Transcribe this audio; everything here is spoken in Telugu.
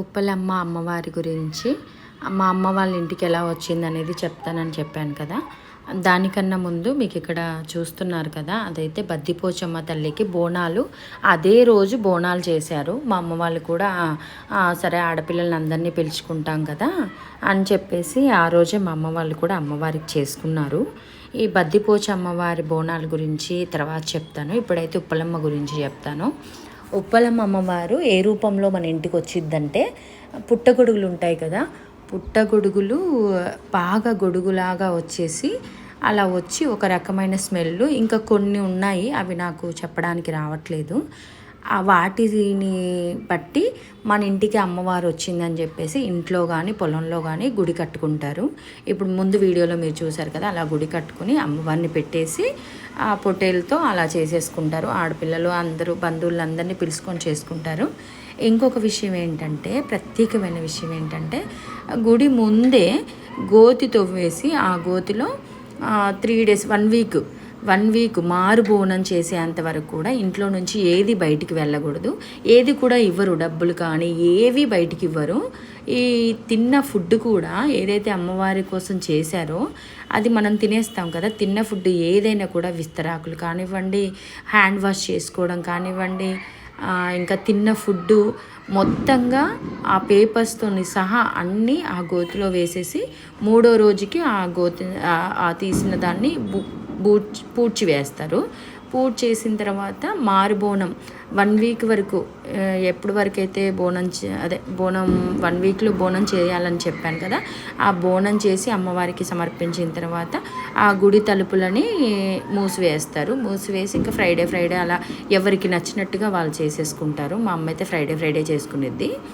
ఉప్పలమ్మ అమ్మవారి గురించి మా అమ్మ వాళ్ళ ఇంటికి ఎలా వచ్చిందనేది చెప్తానని చెప్పాను కదా. దానికన్నా ముందు మీకు ఇక్కడ చూస్తున్నారు కదా, అదైతే బద్దిపోచమ్మ తల్లికి బోనాలు అదే రోజు బోనాలు చేశారు. మా అమ్మ వాళ్ళు కూడా సరే ఆడపిల్లలని అందరినీ పిలుచుకుంటాం కదా అని చెప్పేసి ఆ రోజే మా అమ్మ వాళ్ళు కూడా అమ్మవారికి చేసుకున్నారు. ఈ బద్దిపోచ అమ్మవారి బోనాల గురించి తర్వాత చెప్తాను. ఇప్పుడైతే ఉప్పలమ్మ గురించి చెప్తాను. ఉప్పలమ్మ అమ్మవారు ఏ రూపంలో మన ఇంటికి వచ్చిద్దంటే, పుట్టగొడుగులు ఉంటాయి కదా, పుట్టగొడుగులు బాగా గొడుగులాగా వచ్చేసి అలా వచ్చి ఒక రకమైన స్మెల్, ఇంకా కొన్ని ఉన్నాయి అవి నాకు చెప్పడానికి రావట్లేదు. వాటిని బట్టి మన ఇంటికి అమ్మవారు వచ్చిందని చెప్పేసి ఇంట్లో కానీ పొలంలో కానీ గుడి కట్టుకుంటారు. ఇప్పుడు ముందు వీడియోలో మీరు చూసారు కదా, అలా గుడి కట్టుకుని అమ్మవారిని పెట్టేసి ఆ పొట్టేలతో అలా చేసేసుకుంటారు. ఆడపిల్లలు అందరూ బంధువులందరినీ పిలుచుకొని చేసుకుంటారు. ఇంకొక విషయం ఏంటంటే, ప్రత్యేకమైన విషయం ఏంటంటే, గుడి ముందే గోతి తవ్వేసి ఆ గోతిలో 3 days 1 week మారు బోనం చేసేంత వరకు కూడా ఇంట్లో నుంచి ఏది బయటికి వెళ్ళకూడదు. ఏది కూడా ఇవ్వరు, డబ్బులు కానీ ఏవి బయటికి ఇవ్వరు. ఈ తిన్న ఫుడ్ కూడా ఏదైతే అమ్మవారి కోసం చేశారో అది మనం తినేస్తాం కదా, తిన్న ఫుడ్ ఏదైనా కూడా విస్తరాకులు కానివ్వండి, హ్యాండ్ వాష్ చేసుకోవడం కానివ్వండి, ఇంకా తిన్న ఫుడ్డు మొత్తంగా ఆ పేపర్స్తో సహా అన్నీ ఆ గోతిలో వేసేసి 3వ రోజుకి ఆ గోతి తీసిన దాన్ని పూడ్చి వేస్తారు. పూడ్చి చేసిన తర్వాత మారు బోనం 1 week వరకు, ఎప్పటి వరకు అయితే బోనం 1 weekలో బోనం చేయాలని చెప్పాను కదా, ఆ బోనం చేసి అమ్మవారికి సమర్పించిన తర్వాత ఆ గుడి తలుపులని మూసివేస్తారు. మూసివేసి ఇంకా ఫ్రైడే అలా ఎవరికి నచ్చినట్టుగా వాళ్ళు చేసేసుకుంటారు. మా అమ్మ అయితే ఫ్రైడే చేసుకునేది.